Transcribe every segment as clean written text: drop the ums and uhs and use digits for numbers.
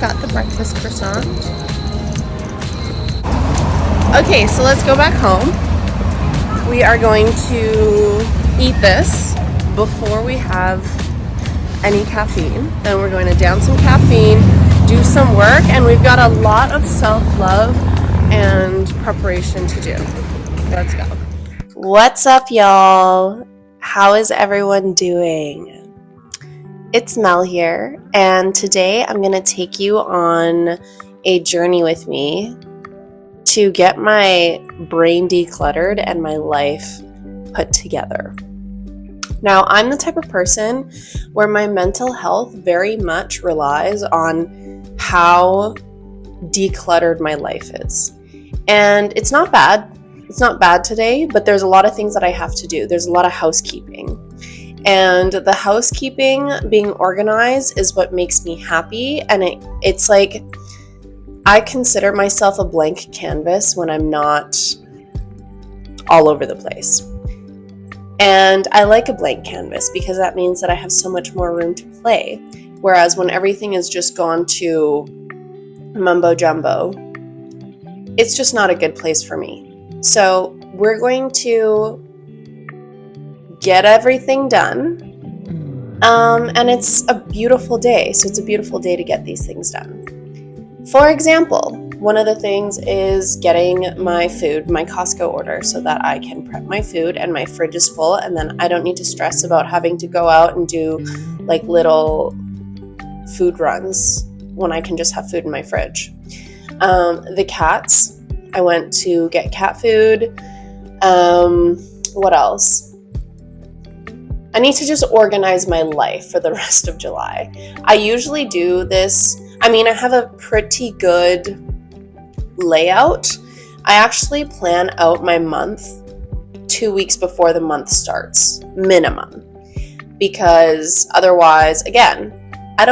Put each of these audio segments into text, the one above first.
got the breakfast croissant. Okay, so let's go back home. We are going to eat this before we have any caffeine. Then we're going to down some caffeine, do some work, and we've got a lot of self-love and preparation to do. Let's go. What's up, y'all? How is everyone doing? It's Mel here, and today I'm going to take you on a journey with me to get my brain decluttered and my life put together. Now, I'm the type of person where my mental health very much relies on how decluttered my life is. And it's not bad. It's not bad today, but there's a lot of things that I have to do. There's a lot of housekeeping. And the housekeeping, being organized, is what makes me happy. And it's like I consider myself a blank canvas when I'm not all over the place. And I like a blank canvas because that means that I have so much more room to play. Whereas when everything is just gone to mumbo jumbo, it's just not a good place for me. So we're going to get everything done. And it's a beautiful day. So it's a beautiful day to get these things done. For example, one of the things is getting my food, my Costco order, so that I can prep my food and my fridge is full, and then I don't need to stress about having to go out and do like little food runs when I can just have food in my fridge. The cats, I went to get cat food. What else? I need to just organize my life for the rest of July. I usually do this. I have a pretty good layout. I actually plan out my month 2 weeks before the month starts, minimum. Because otherwise, again, I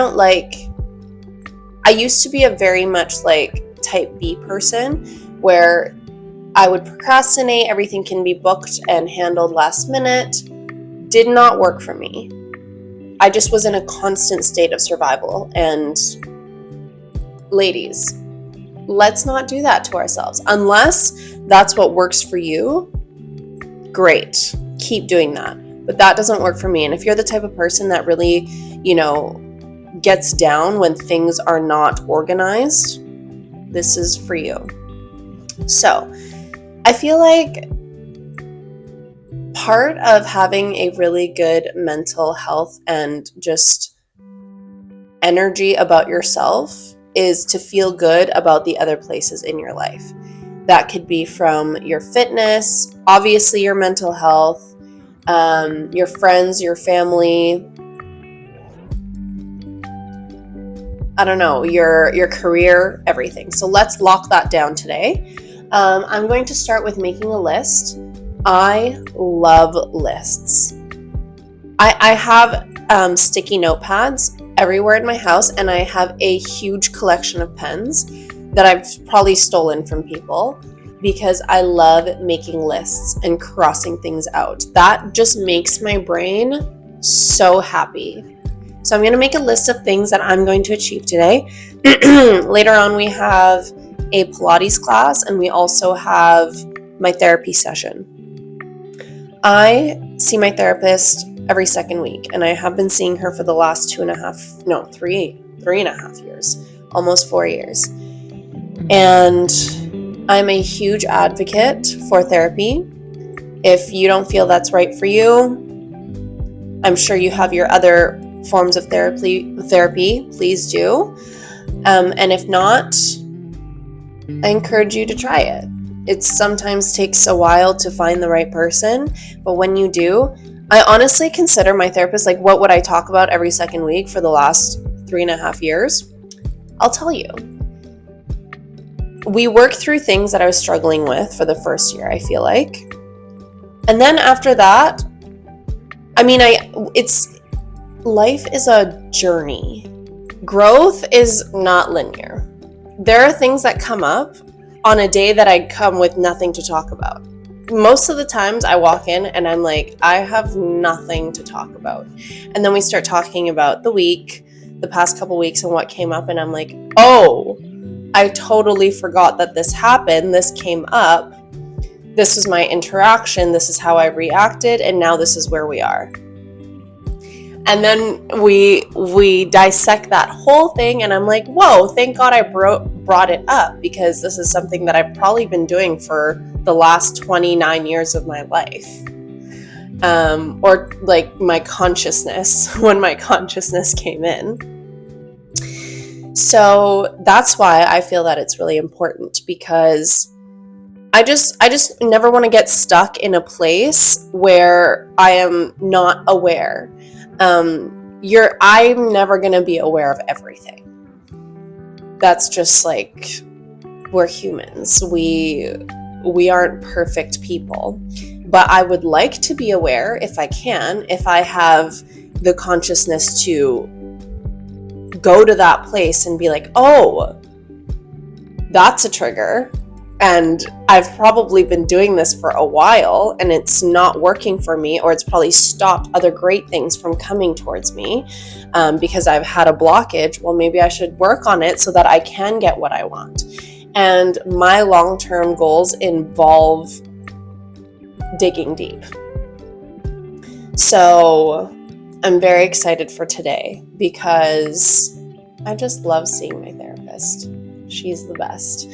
used to be a very much like type B person where I would procrastinate, everything can be booked and handled last minute. Did not work for me. I just was in a constant state of survival. And ladies, let's not do that to ourselves. Unless that's what works for you, great. Keep doing that. But that doesn't work for me. And if you're the type of person that really, gets down when things are not organized, this is for you. So, I feel like part of having a really good mental health and just energy about yourself is to feel good about the other places in your life. That could be from your fitness, obviously your mental health, your friends, your family, I don't know, your career, everything. So let's lock that down today. I'm going to start with making a list. I love lists. I have sticky notepads everywhere in my house, and I have a huge collection of pens that I've probably stolen from people because I love making lists and crossing things out. That just makes my brain so happy. So I'm going to make a list of things that I'm going to achieve today. Later on, we have a Pilates class, and we also have my therapy session. I see my therapist every second week, and I have been seeing her for the last 3.5 years, almost 4 years. And I'm a huge advocate for therapy. If you don't feel that's right for you, I'm sure you have your other forms of therapy, please do. And if not, I encourage you to try it. It sometimes takes a while to find the right person, but when you do, I honestly consider my therapist like, what would I talk about every second week for the last 3.5 years? I'll tell you. We worked through things that I was struggling with for the first year, I feel like. And then after that, life is a journey. Growth is not linear. There are things that come up on a day that I come with nothing to talk about. Most of the times I walk in and I'm like, I have nothing to talk about. And then we start talking about the week, the past couple weeks and what came up, and I'm like, oh, I totally forgot that this happened. This came up. This was my interaction. This is how I reacted. And now this is where we are. And then we dissect that whole thing, and I'm like, whoa, thank God I brought it up, because this is something that I've probably been doing for the last 29 years of my life. Or like my consciousness, when my consciousness came in. So that's why I feel that it's really important, because I just never want to get stuck in a place where I am not aware. I'm never going to be aware of everything. That's just like, we're humans. We aren't perfect people, but I would like to be aware if I can, if I have the consciousness to go to that place and be like, oh, that's a trigger. And I've probably been doing this for a while and it's not working for me, or it's probably stopped other great things from coming towards me because I've had a blockage. Well, maybe I should work on it so that I can get what I want. And my long-term goals involve digging deep. So I'm very excited for today because I just love seeing my therapist. She's the best.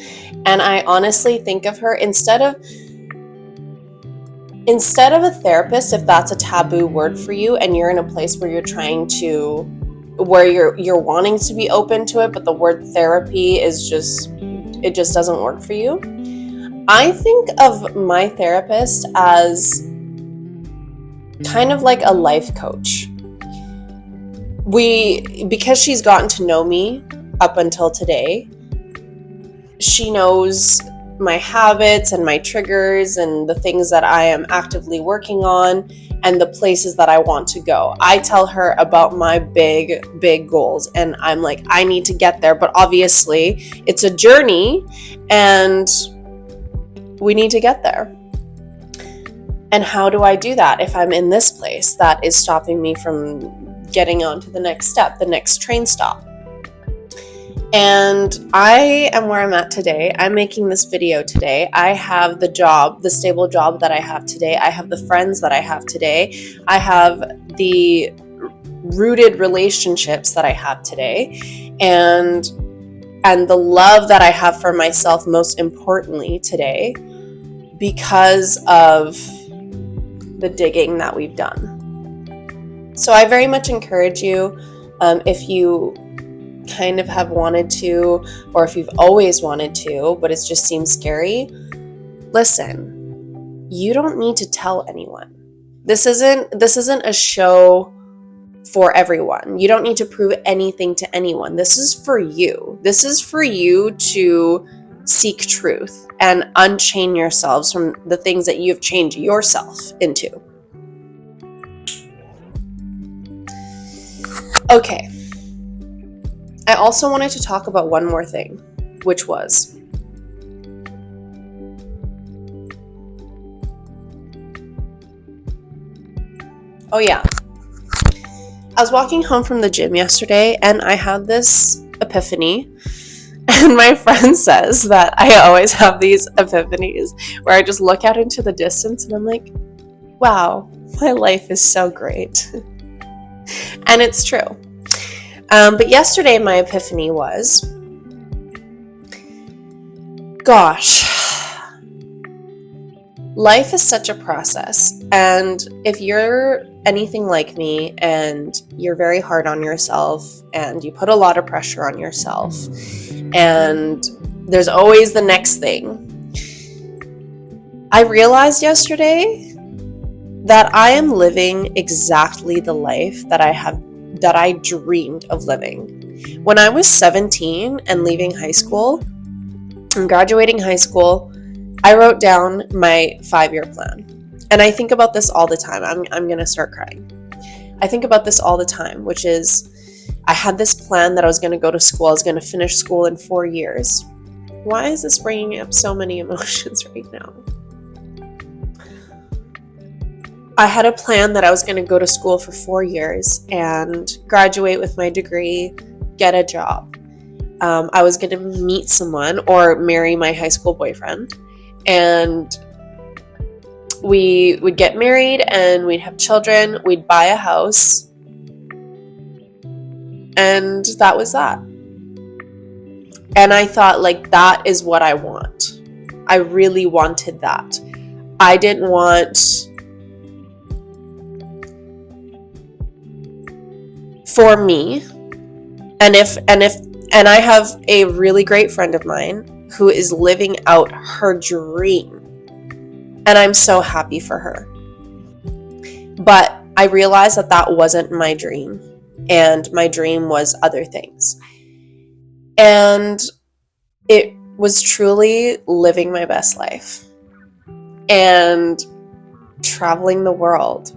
And I honestly think of her instead of a therapist, if that's a taboo word for you and you're in a place where you're you're wanting to be open to it, but the word therapy is just doesn't work for you. I think of my therapist as kind of like a life coach. Because she's gotten to know me up until today, she knows my habits and my triggers and the things that I am actively working on and the places that I want to go. I tell her about my big goals and I'm like, I need to get there, but obviously it's a journey and we need to get there. And how do I do that if I'm in this place that is stopping me from getting on to the next step, the next train stop? And I am where I'm at today. I'm making this video today. I have the stable job that I have today. I have the friends that I have today. I have the rooted relationships that I have today. And the love that I have for myself, most importantly today, because of the digging that we've done. So I very much encourage you, if you kind of have wanted to, or if you've always wanted to, but it just seems scary, listen, you don't need to tell anyone. This isn't a show for everyone. You don't need to prove anything to anyone. This is for you. This is for you to seek truth and unchain yourselves from the things that you've chained yourself into. Okay. I also wanted to talk about one more thing, which was I was walking home from the gym yesterday and I had this epiphany. And my friend says that I always have these epiphanies where I just look out into the distance and I'm like, wow, my life is so great. And it's true. But yesterday my epiphany was, gosh, life is such a process. And if you're anything like me and you're very hard on yourself and you put a lot of pressure on yourself and there's always the next thing, I realized yesterday that I am living exactly the life that I dreamed of living. When I was 17 and leaving high school and graduating high school, I wrote down my 5-year plan. And I think about this all the time. I'm going to start crying. I think about this all the time, which is I had this plan that I was going to go to school. I was going to finish school in 4 years. Why is this bringing up so many emotions right now? I had a plan that I was going to go to school for 4 years and graduate with my degree, get a job. I was going to meet someone or marry my high school boyfriend, and we would get married and we'd have children, we'd buy a house, and that was that. And I thought, like, that is what I want. I really wanted that. I didn't want for me, and I have a really great friend of mine who is living out her dream, and I'm so happy for her. But I realized that that wasn't my dream, and my dream was other things. And it was truly living my best life and traveling the world.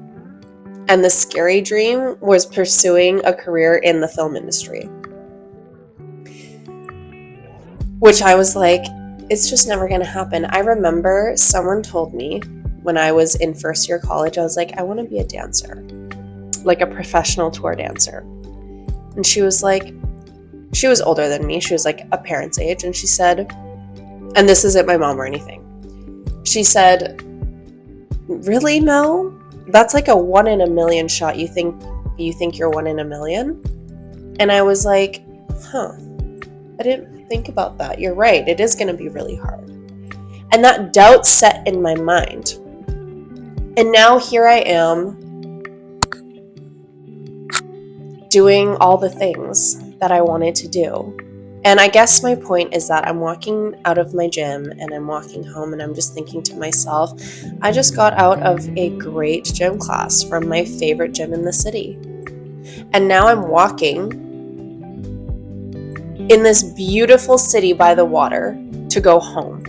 And the scary dream was pursuing a career in the film industry, which I was like, it's just never going to happen. I remember someone told me when I was in first year college, I was like, I want to be a dancer, like a professional tour dancer. And she was like, she was older than me. She was like a parent's age. And she said, and this isn't my mom or anything, she said, really, Mel? That's like a 1 in a million shot. You think you're 1 in a million? And I was like, I didn't think about that. You're right. It is going to be really hard. And that doubt set in my mind. And now here I am doing all the things that I wanted to do. And I guess my point is that I'm walking out of my gym and I'm walking home and I'm just thinking to myself, I just got out of a great gym class from my favorite gym in the city. And now I'm walking in this beautiful city by the water to go home.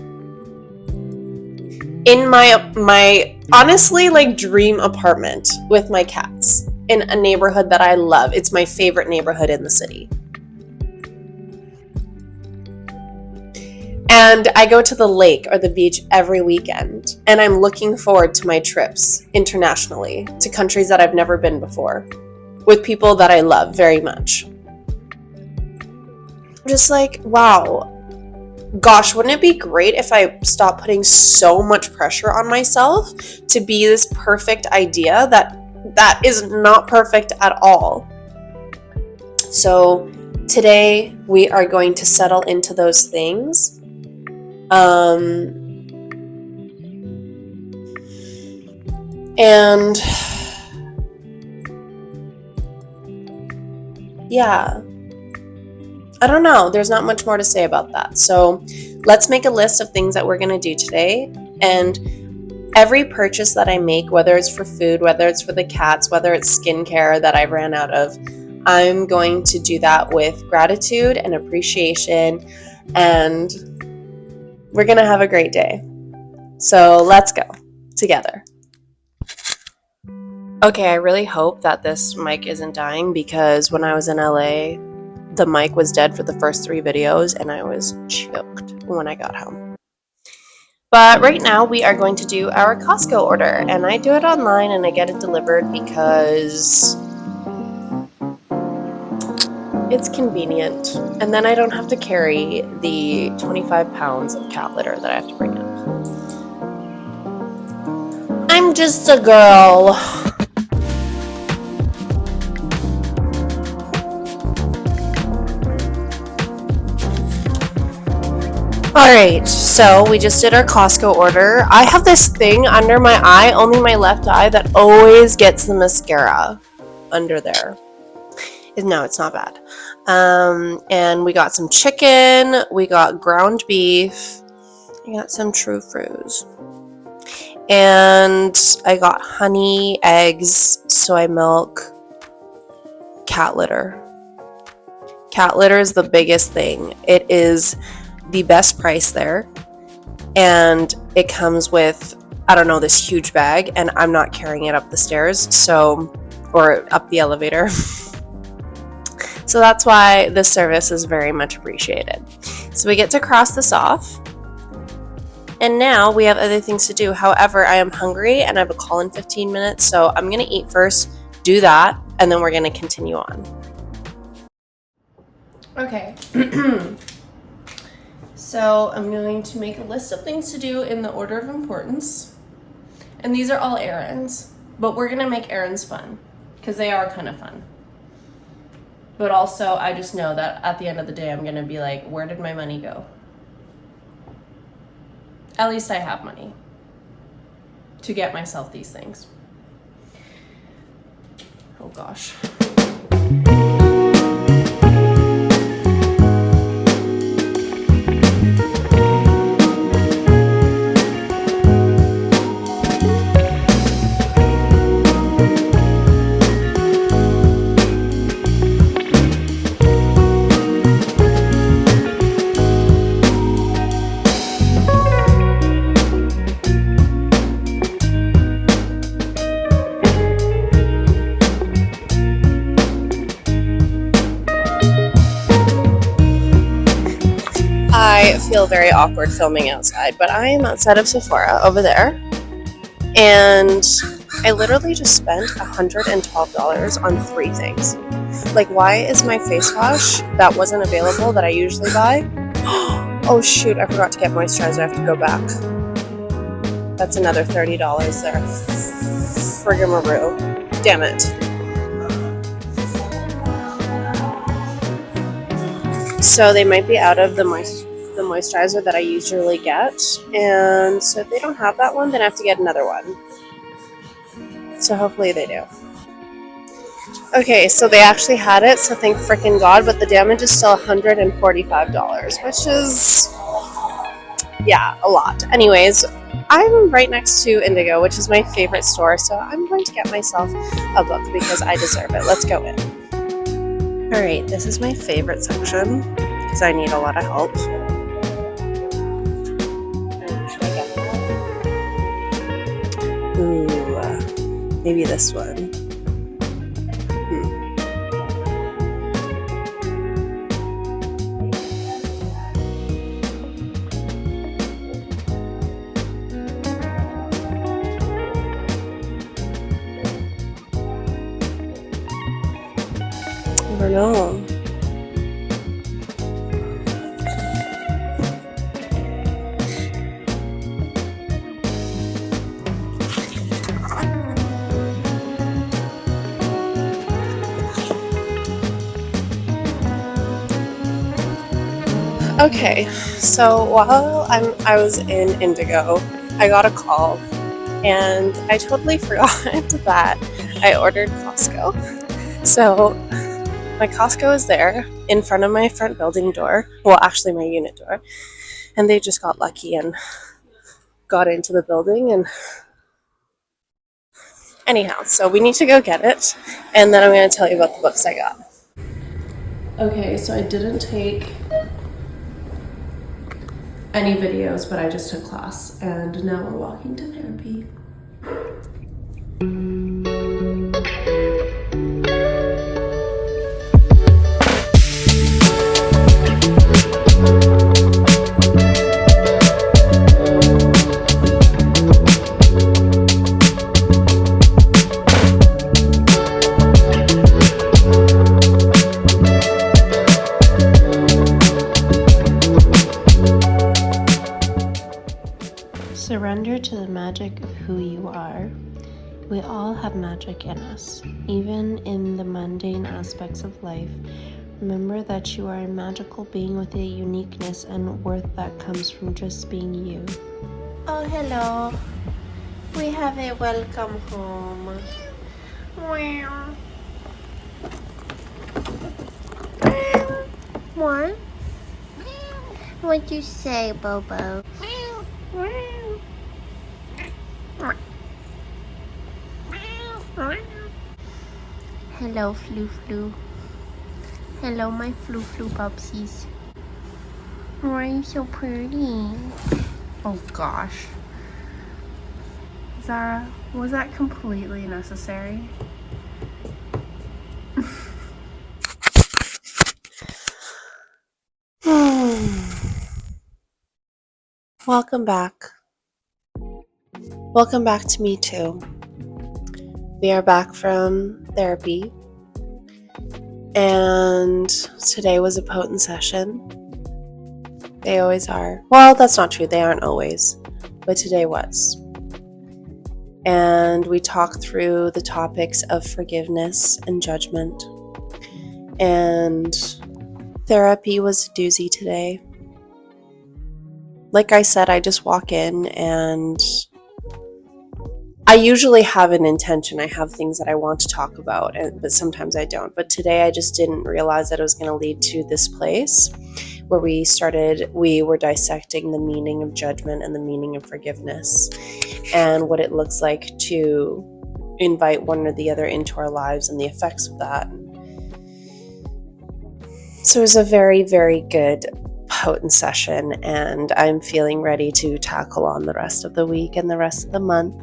In my honestly like dream apartment with my cats in a neighborhood that I love. It's my favorite neighborhood in the city. And I go to the lake or the beach every weekend, and I'm looking forward to my trips internationally to countries that I've never been before with people that I love very much. Just like, wow, gosh, wouldn't it be great if I stopped putting so much pressure on myself to be this perfect idea that is not perfect at all? So today we are going to settle into those things. And yeah, I don't know. There's not much more to say about that. So let's make a list of things that we're going to do today. And every purchase that I make, whether it's for food, whether it's for the cats, whether it's skincare that I ran out of, I'm going to do that with gratitude and appreciation, and we're going to have a great day. So let's go together. Okay, I really hope that this mic isn't dying, because when I was in LA, the mic was dead for the first 3 videos and I was choked when I got home. But right now we are going to do our Costco order, and I do it online and I get it delivered because it's convenient, and then I don't have to carry the 25 pounds of cat litter that I have to bring in. I'm just a girl. Alright, so we just did our Costco order. I have this thing under my eye, only my left eye, that always gets the mascara under there. No, it's not bad. And we got some chicken, we got ground beef, I got some true fruits, and I got honey, eggs, soy milk, cat litter. Cat litter is the biggest thing. It is the best price there, and it comes with, I don't know, this huge bag, and I'm not carrying it up the stairs, or up the elevator. So that's why this service is very much appreciated. So we get to cross this off, And now we have other things to do. However, I am hungry and I have a call in 15 minutes, so I'm going to eat first, do that, and then we're going to continue on. Okay. So I'm going to make a list of things to do in the order of importance. And these are all errands, but we're going to make errands fun because they are kind of fun. But also, I just know that at the end of the day, I'm going to be like, where did my money go? At least I have money to get myself these things. Oh gosh. I feel very awkward filming outside, but I am outside of Sephora over there, and I literally just spent $112 on 3 things. Like, why is my face wash that wasn't available that I usually buy? Oh shoot, I forgot to get moisturizer. I have to go back. That's another $30 there. Frigamaroo. Damn it. So they might be out of the moisturizer that I usually get, and so if they don't have that one, then I have to get another one. So hopefully they do. Okay, so they actually had it, so thank frickin' God, but the damage is still $145, which is, yeah, a lot. Anyways, I'm right next to Indigo, which is my favorite store, so I'm going to get myself a book because I deserve it. Let's go in. Alright, this is my favorite section because I need a lot of help. Should I get that? Ooh, maybe this one. I don't know. Okay, so while I was in Indigo, I got a call, and I totally forgot that I ordered Costco. So my Costco is there in front of my front building door, well actually my unit door, and they just got lucky and got into the building. And anyhow, so we need to go get it, and then I'm going to tell you about the books I got. Okay, so I didn't take any videos, but I just took class, and now we're walking to therapy. Surrender to the magic of who you are. We all have magic in us, even in the mundane aspects of life. Remember that you are a magical being with a uniqueness and worth that comes from just being you. Oh, hello. We have a welcome home. Meow. What? What'd you say, Bobo? Hello, Flu Flu. Hello, my Flu Flu pupsies. Why are you so pretty? Oh gosh. Zara, was that completely necessary? Welcome back. Welcome back to me too. We are back from therapy, and today was a potent session. They always are. Well, that's not true. They aren't always, but today was. And we talked through the topics of forgiveness and judgment. And therapy was a doozy today. Like I said, I just walk in and I usually have an intention. I have things that I want to talk about, but sometimes I don't. But today I just didn't realize that it was going to lead to this place where we were dissecting the meaning of judgment and the meaning of forgiveness and what it looks like to invite one or the other into our lives and the effects of that. So it was a very, very good, potent session, and I'm feeling ready to tackle on the rest of the week and the rest of the month.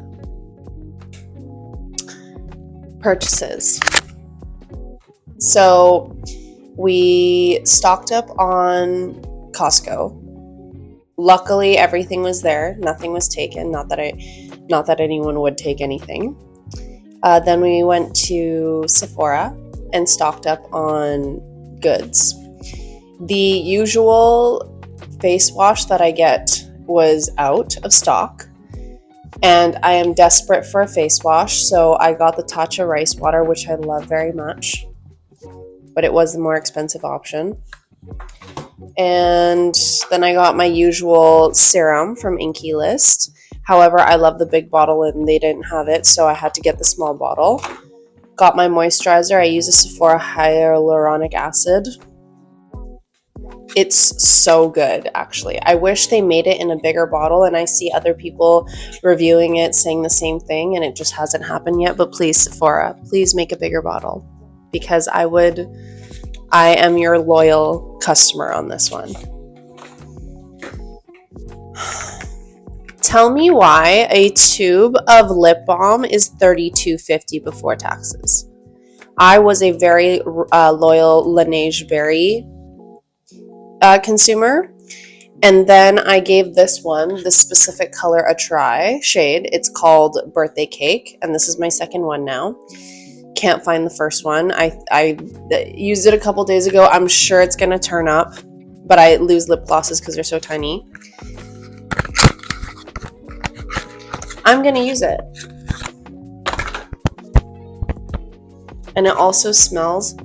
Purchases. So we stocked up on Costco. Luckily, everything was there. Nothing was taken. Not that anyone would take anything. Then we went to Sephora and stocked up on goods. The usual face wash that I get was out of stock, and I am desperate for a face wash, so I got the Tatcha rice water, which I love very much, but it was the more expensive option. And then I got my usual serum from Inky List. However, I love the big bottle and they didn't have it, so I had to get the small bottle. Got my moisturizer. I use a Sephora hyaluronic acid. It's so good, actually. I wish they made it in a bigger bottle, and I see other people reviewing it saying the same thing, and it just hasn't happened yet. But please, Sephora, please make a bigger bottle, because I am your loyal customer on this one. Tell me why a tube of lip balm is $32.50 before taxes. I was a very loyal Laneige Berry consumer, and then I gave this specific color a try. Shade. It's called Birthday Cake, and this is my second one now. Can't find the first one. I used it a couple days ago. I'm sure it's gonna turn up, but I lose lip glosses because they're so tiny. I'm gonna use it, and it also smells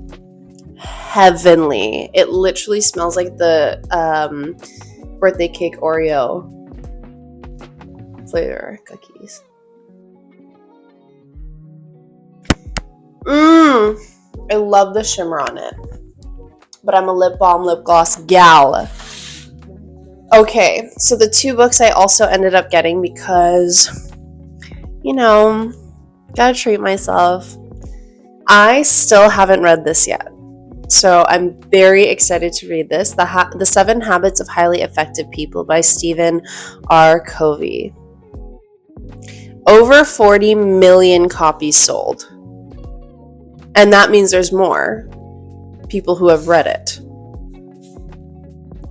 heavenly. It literally smells like the birthday cake Oreo flavor cookies. I love the shimmer on it, but I'm a lip balm, lip gloss gal. Okay, so the two books I also ended up getting because, gotta treat myself. I still haven't read this yet. So I'm very excited to read this. The 7 Habits of Highly Effective People by Stephen R. Covey. Over 40 million copies sold. And that means there's more people who have read it.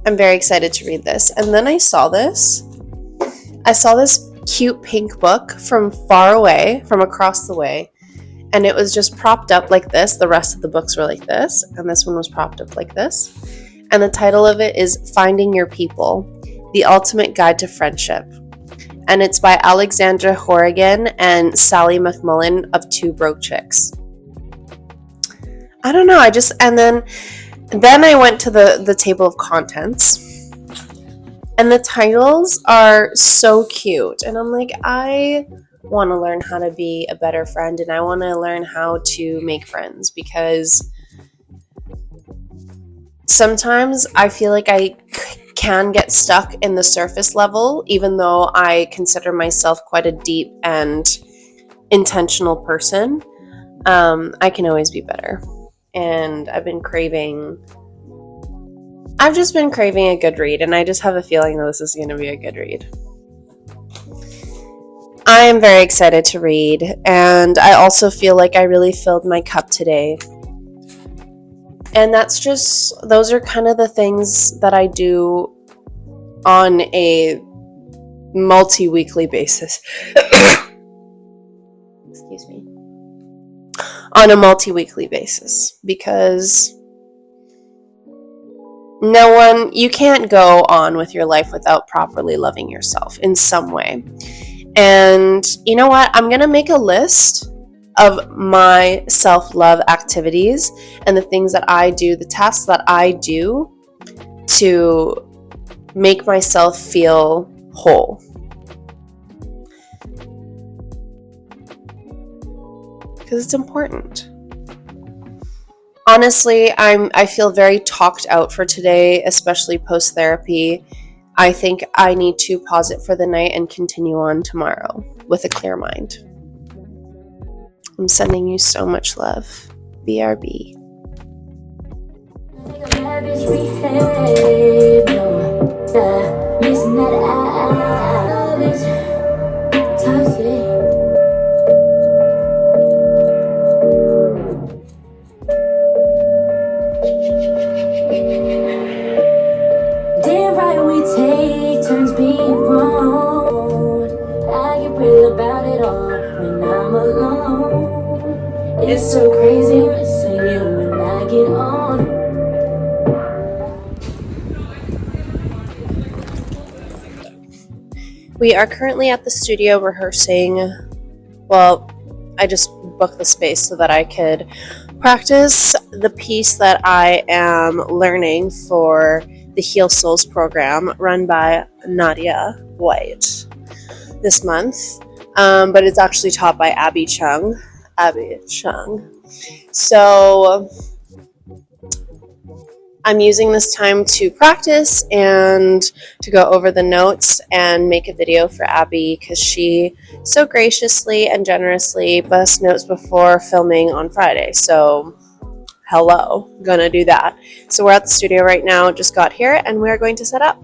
I'm very excited to read this. And then I saw this cute pink book from far away, from across the way. And it was just propped up like this. The rest of the books were like this. And this one was propped up like this. And the title of it is Finding Your People, The Ultimate Guide to Friendship. And it's by Alexandra Horrigan and Sally McMullen of Two Broke Chicks. I don't know. And then I went to the table of contents. And the titles are so cute. And I'm like, I want to learn how to be a better friend, and I want to learn how to make friends, because sometimes I feel like I can get stuck in the surface level, even though I consider myself quite a deep and intentional person. I can always be better, and I've just been craving a good read, and I just have a feeling that this is going to be a good read. I am very excited to read, and I also feel like I really filled my cup today. And those are kind of the things that I do on a multi-weekly basis. Excuse me. On a multi-weekly basis, because you can't go on with your life without properly loving yourself in some way. And you know what? I'm going to make a list of my self-love activities and the things that I do, the tasks that I do to make myself feel whole. Because it's important. Honestly, I feel very talked out for today, especially post-therapy. I think I need to pause it for the night and continue on tomorrow with a clear mind. I'm sending you so much love. BRB. Damn right we take turns being wrong. I get real about it all when I'm alone. It's so crazy missing you when I get on. We are currently at the studio rehearsing. Well, I just booked the space so that I could practice the piece that I am learning for the Heal Souls program run by Nadia White this month. But it's actually taught by Abby Chung. So I'm using this time to practice and to go over the notes and make a video for Abby because she so graciously and generously put us notes before filming on Friday. So hello, gonna do that. So we're at the studio right now, just got here, and we're going to set up.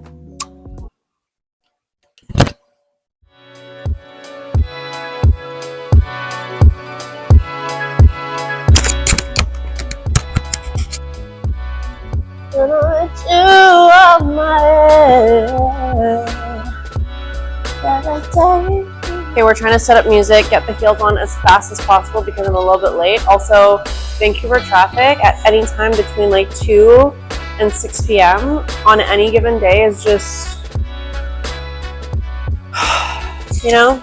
Okay, we're trying to set up music, get the heels on as fast as possible because I'm a little bit late. Also, Vancouver traffic at any time between like 2 and 6 p.m. on any given day is just, you know?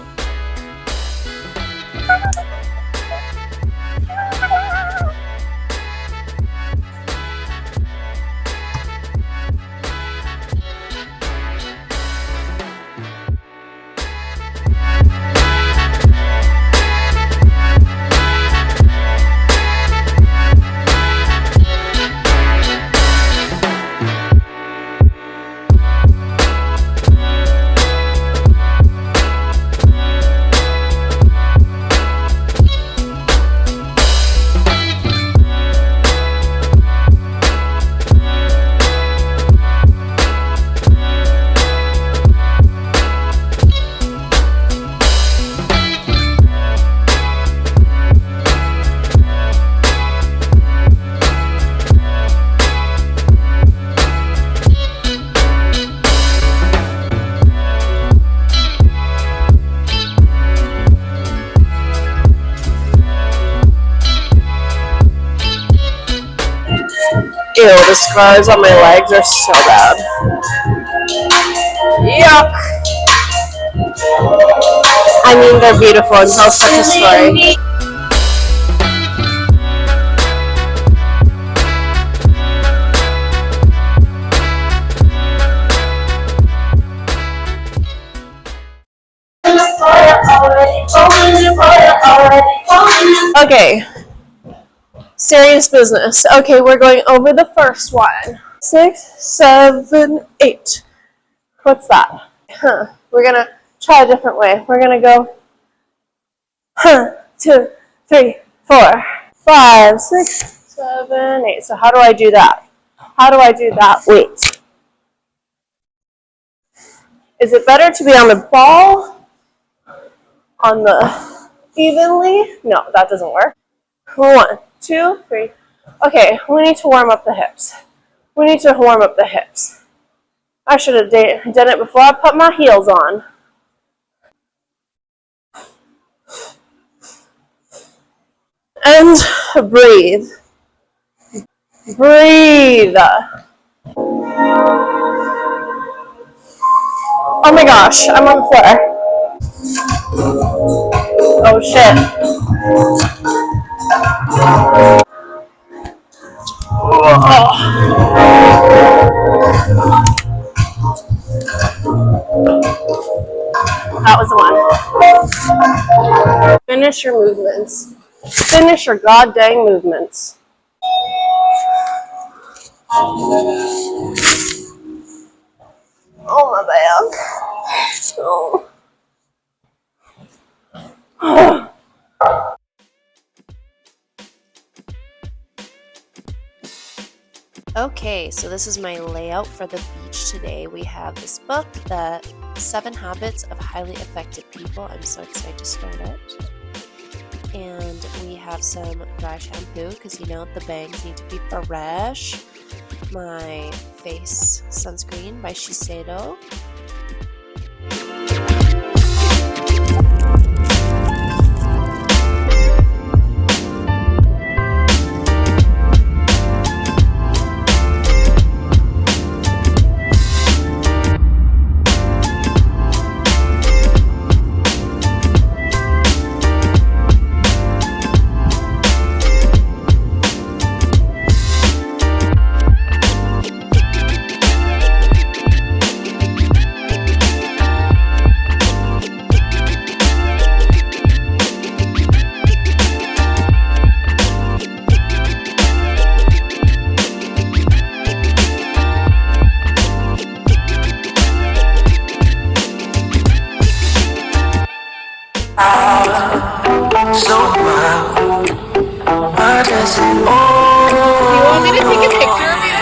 Ew, the scars on my legs are so bad. Yuck! I mean, they're beautiful and tell such a story. Okay. Serious business. Okay, we're going over the first one. 6, 7, 8. What's that? We're gonna try a different way. We're gonna go 2, 3, 4, 5, 6, 7, 8. So how do I do that? How do I do that? Wait. Is it better to be on the ball? On the evenly? No, that doesn't work. 1, 2, 3. Okay, we need to warm up the hips. We need to warm up the hips. I should have done it before I put my heels on. And breathe. Breathe. Oh my gosh, I'm on the floor. Oh shit. Oh, that was the one. Finish your movements. Finish your goddamn movements. Oh my back. Oh. Okay, so this is my layout for the beach today. We have this book, The 7 Habits of Highly Effective People. I'm so excited to start it. And we have some dry shampoo because, you know, the bangs need to be fresh. My face sunscreen by Shiseido. You want me to take a picture of you?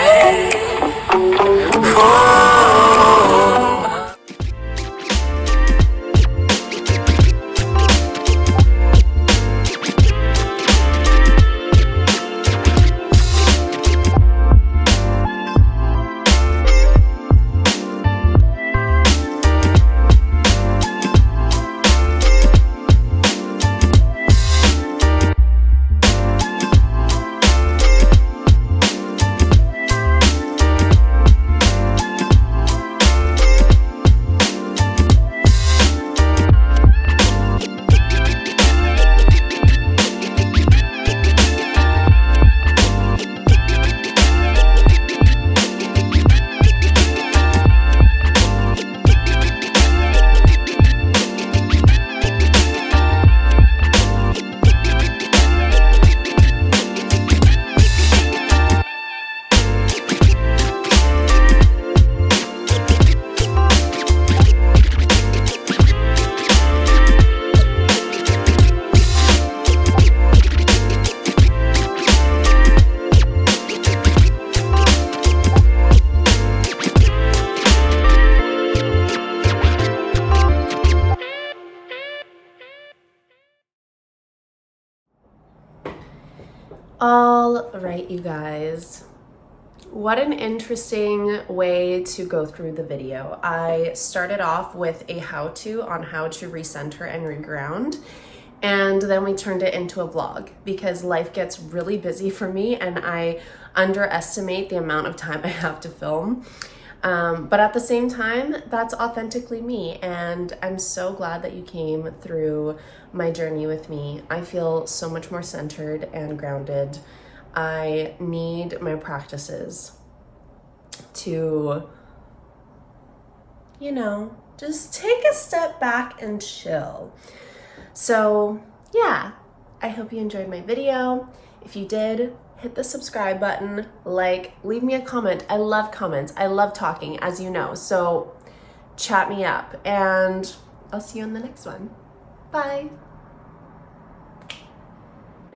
All right, you guys. What an interesting way to go through the video. I started off with a how-to on how to recenter and reground, and then we turned it into a vlog because life gets really busy for me and I underestimate the amount of time I have to film. But at the same time, that's authentically me, and I'm so glad that you came through my journey with me. I feel so much more centered and grounded. I need my practices to, you know, just take a step back and chill. So yeah, I hope you enjoyed my video. If you did, hit the subscribe button, leave me a comment. I love comments. I love talking, as you know. So chat me up, and I'll see you in the next one. Bye.